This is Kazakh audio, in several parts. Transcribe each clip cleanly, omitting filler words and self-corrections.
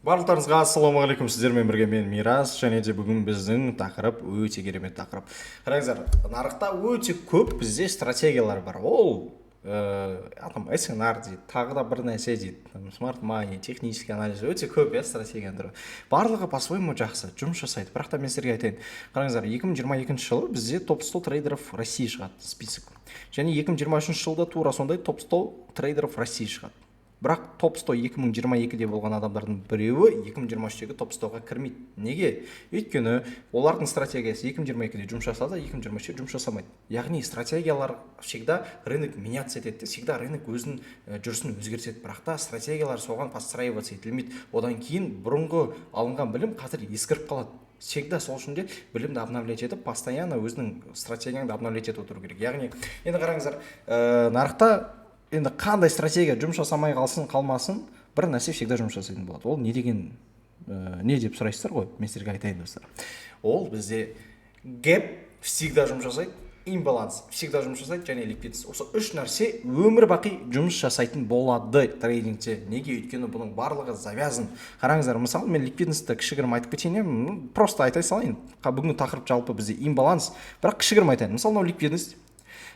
Барлықтарыңызға ассалаумағалейкум, сіздермен бірге мен Мирас, және де бүгін біздің тақырып өте керемет тақырып. Қараңыздар, нарықта өте көп бізде стратегиялар бар. Ол SNR дейді, тағы да бір нәрсе дейді, смарт мани, технический анализ, өте көп стратегияның түрі. Барлығы по-своему жақсы, жұмыс жасайды. Бірақ та мен сіздерге айтайын. Қараңыздар, 2022 жылы бізде топ 100 трейдеров России шығады список. Және 2023 жылда тура сондай топ 100 трейдеров России шығады. Бірақ топ 100 2022-де болған адамдардың біреуі 2023-тегі топ 100-ға кірмейді. Неге? Өйткені олардың стратегиясы 2022-де жұмыс жасады, 2023-те жұмыс жасамайды. Яғни стратегиялар всегда рынок меняться етеді, всегда рынок өзінің жүрісін өзгертеді. Бірақ та стратегиялар соған подстраиваться етілмейді. Одан кейін бұрынғы алынған білім қазір ескіріп қалады. Всегда сол үшін де білімді обновлять етіп, постоянно өзінің стратегияңды обновлять етіп отыру керек. Яғни, енді қараңыздар, нарықта енді қандай стратегия жұмыс жасамай қалмасын, бір нәрсе всегда жұмыс жасайтын болады. Ол не деген, не деп сұрайсыздар ғой, мен сіздерге айтайын достар. Ол бізде гэп всегда жұмыс жасайды, имбаланс всегда жұмыс жасайды, және ликвидность. Осы үш нәрсе өмір бақи жұмыс жасайтын болады трейдингте. Неге? Өйткені бұның барлығы завязан. Қараңыздар, мысалы мен ликвидностьті кішігірім айтып кетейін, просто айта салайын. Бүгінгі тақырып жалпы бізде имбаланс, бірақ кішігірім айтайын. Мысалы, мынау ликвидность.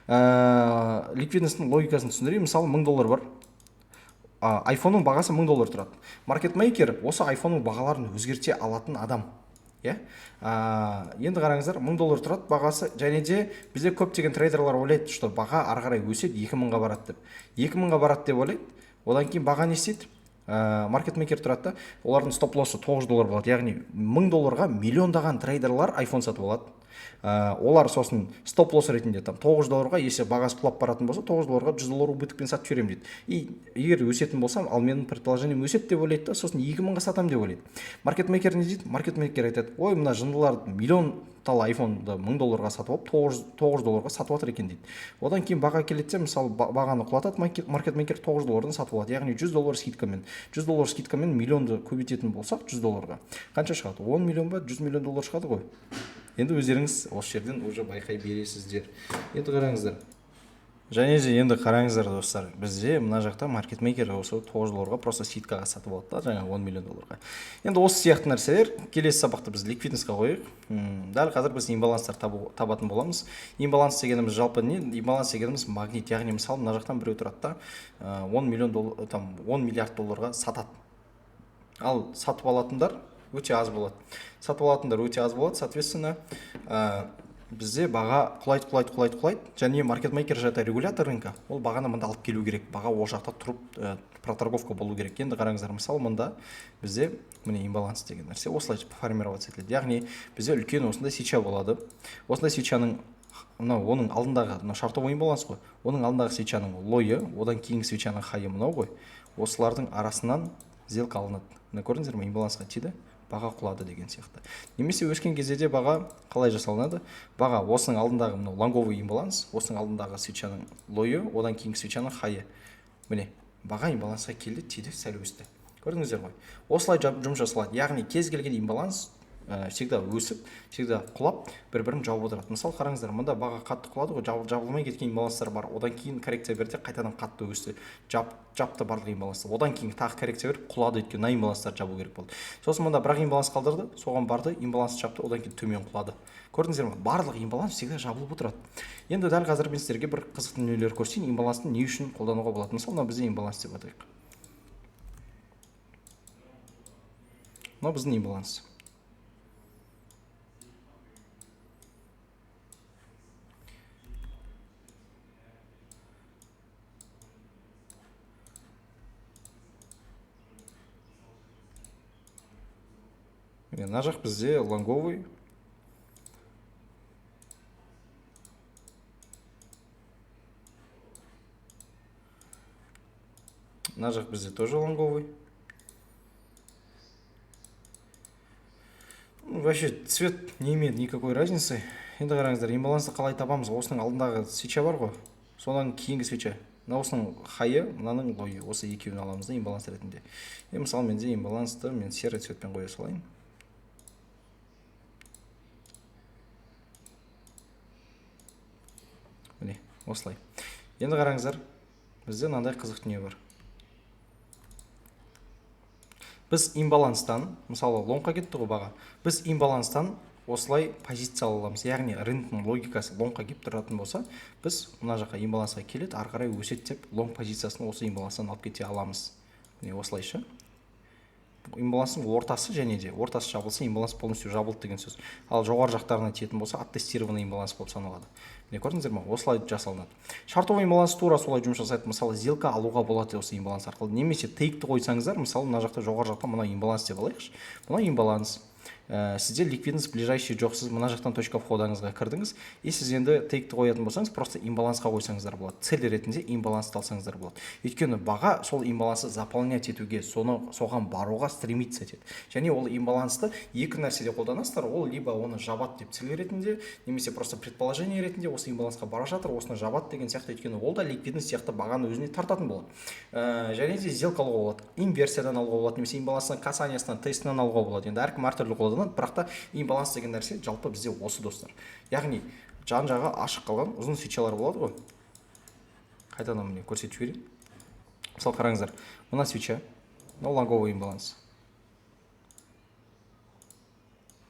Ликвидностьтің логикасын түсіндірейін. Мысалы, $1000 бар. Айфонның бағасы $1000 тұрады. Маркетмейкер осы айфонның бағаларын өзгерте алатын адам. Енді қараңыздар, $1000 тұрады бағасы, және де бізде көптеген трейдерлар ойлайды, что баға ары қарай өседі, 2000-ға барады деп. 2000-ға барады деп ойлайды. Одан кейін баға не істейді? Маркетмейкер тұрады да, олардың стоп-лоссы $9 болады. Яғни $1000-ға миллиондаған трейдерлар iPhone сатып алады. Олар сосын стоп-лосс ретінде $9-ға, если бағасы құлап баратын болса, $9-ға $100 убытокпен сатып жіберемін дейді. И егер өсетін болсам, ал менің предположением өседі деп ойлайды да, сосын 2000-ға сатамын деп ойлайды. Маркетмейкер не дейді? Маркетмейкер айтады: ой, мына жындылар миллион тал айфонды $1000-ға сатып алып, $9-ға сатып жатыр екен дейді. Одан кейін баға келеді, мысалы бағаны құлатады, маркетмейкер $9-дан сатып алады. Яғни $100 скидкамен. $100 скидкамен миллионды көбейтетін болсақ, $100-ға қанша шығады? 10 миллион ба, $100 миллион шығады ғой. Енді өздеріңіз осы жерден уже байқай бересіздер. Енді қараңыздар. Және де енді қараңыздар достар, бізде мына жақта маркетмейкер осы $9-ға просто скидкаға сатып алды да, жаңа $10 миллион. Енді осы сияқты нәрселер келесі сабақта біз ликвидностьқа қойық. Дәл қазір біз имбаланстар табатын боламыз. Имбаланс дегеніміз жалпы не? Имбаланс дегеніміз магнит. Яғни мысалы мына жақтан біреу тұрады да, $10 миллиард сатады. Ал сатып алатындар өте аз болады. Соответственно, бізде баға құлайды, және маркетмейкер жата регулятор рынка, ол бағаны мында алып келу керек. Баға ол жақта тұрып проторговка болу керек. Енді қараңыздар, мысалы мында бізде міне имбаланс деген нәрсе осылай формироваться етіледі. Яғни бізде үлкен осындай свеча болады. Осындай свечаның оның алдындағы шартовой имбаланс қой. Оның алдындағы свечаның лойы, одан кейінгі свечаның хайы мынау ғой. Осылардың арасынан сделка алынады. Көрдіңіздер ме? Имбалансқа тиді, баға құлады деген сияқты. Немесе өскен кезде де баға қалай жасалынады? Баға осының алдындағы мынау лонговый имбаланс, осының алдындағы свечаның лойы, одан кейінгі свечаның хайы. Міне, баға имбалансқа келді, тиді, сәл өсті. Көрдіңіздер ғой? Осылай жұмыс жасалады. Яғни кез келген имбаланс всегда өсіп, всегда құлап, бір-бірін жауып отырады. Мысалы қараңыздар, мында баға қатты құлады ғой, жабылмай кеткен имбаланстар бар. Одан кейін коррекция берді, қайтадан қатты өсті, жапты барлық имбаланстар. Одан кейін тағы коррекция беріп құлады, өйткені мына имбаланстар жабу керек болды. Сосын мында бірақ имбаланс қалдырды, соған барды, имбаланс жапты, одан кейін төмен құлады. Көрдіңіздер ме? Барлық имбаланс всегда жабылып отырады. Енді дәл қазір мен сіздерге бір қызықты дүниелер көрсетейін, имбалансты не үшін қолдануға болады. Мысалы, мына бізде имбаланс деп атайық. Мына біздің имбаланс. Мына жақ бізде лонговый. Мына жақ бізде тоже лонговый. Вообще цвет не имеет никакой разницы. Енді қараңыздар, имбалансты қалай табамыз? Осының алдындағы свеча бар ғой, содан кейінгі свеча. Мына осының хайы, мынаның лойы. Осы екеуін аламыз да имбаланс ретінде. Мысалы менде имбалансты мен серый цветпен қоя салайын. Міне, осылай. Енді қараңыздар, бізде мынандай қызық дүние бар. біз имбаланстан, мысалы лонгқа кетті ғой баға, біз имбаланстан осылай позиция ала аламыз. Яғни рынктың логикасы лонгқа келіп тұратын болса, біз мына жаққа имбалансқа келеді, ары қарай өседі деп лонг позициясын осы имбаланстан алып кете аламыз. Міне осылайша. Имбаланстың ортасы және де ортасы жабылса, имбаланс полностью жабылды деген сөз. Ал жоғары жақтарына тиетін болса, оттестированный имбаланс болып саналады. Міне көрдіңіздер ме? Осылай жасалынады. Шартовый имбаланс тура солай жұмыс жасайды. Мысалы, сделка алуға болады осы имбаланс арқылы. Немесе тейкті қойсаңыздар, мысалы, мына жақта жоғары жақта мына имбаланс деп алайықшы. Мына имбаланс. Сізде ликвидность ближайший жоқ, сіз мына жақтан точка входыңызға кірдіңіз, и сіз енді тейкті қоятын болсаңыз, просто имбалансқа қойсаңыздар болады. Цель ретінде имбалансты алсаңыздар болады. Өйткені баға сол имбалансты заполнять етуге, соған баруға стремиться етеді. Және ол имбалансты екі нәрседе қолданасыздар, ол либо оны жабады деп цель ретінде, немесе просто предположение ретінде осы имбалансқа бара жатыр, осыны жабады деген сияқты, өйткені ол да ликвидность сияқты бағаны өзіне тартатын болады. Және де сделка алуға болады, инверсиядан алуға болады, немесе имбаланстың касаниясынан, тестінен алуға болады. Енді әркім әртүрлі қолданады, бірақ та имбаланс деген нәрсе жалпы бізде осы достар. Яғни жан жағы ашық қалған ұзын свечалар болады ғой. Қайтадан міне көрсетіп жіберейін. Мысалы қараңыздар, мына свеча, мынау лонговый имбаланс.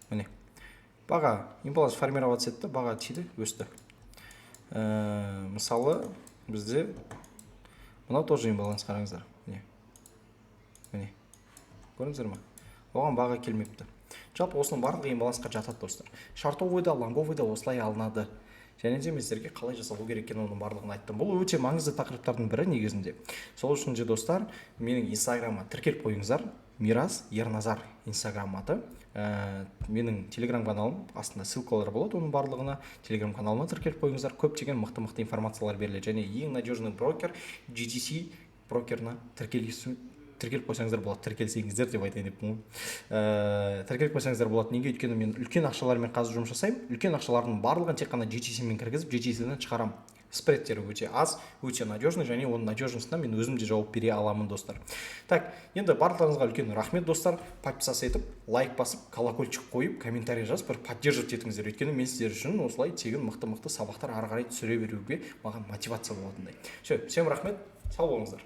Міне баға имбаланс формироваться етті, баға тиді, өсті. Мысалы бізде мынау тоже имбаланс, қараңыздар. Міне көрдіңіздер ме? Оған баға келмепті. Жалпы осының барлығы имбалансқа жатады достар. Шартовыйда, лонговыйда осылай алынады. Және де мен сіздерге қалай жасалу керек екенін оның барлығын айттым. Бұл өте маңызды тақырыптардың бірі негізінде. Сол үшін де достар, менің инстаграмға тіркеліп қойыңыздар. Мирас Ерназар инстаграм аты. Менің телеграм каналым астында ссылкалар болады, оның барлығына телеграм каналыма тіркеліп қойыңыздар. Көптеген мықты информациялар беріледі. Және ең надежный брокер GTC брокерына тіркеліп қойсаңыздар болады, тіркелсеңіздер деп айтайын деппін. Тіркеліп қойсаңыздар болады. Неге? Өйткені мен үлкен ақшалармен қазір жұмыс жасаймын. Үлкен ақшалардың барлығын тек қана GTC-мен кіргізіп, GTC-ден шығарамын. Спредтері өте аз, өте надежный, және оның надежностьна мен өзім де жауап бере аламын достар. Так, енді барлықтарыңызға үлкен рахмет достар. Подписаться етіп, лайк басып, колокольчик қойып, комментарий жазып, бір поддерживать етіңіздер. Өйткені мен сіздер үшін осылай тегін мықты сабақтар ары қарай түсіре беруге маған мотивация болатындай. Всем рахмет, сау болыңыздар.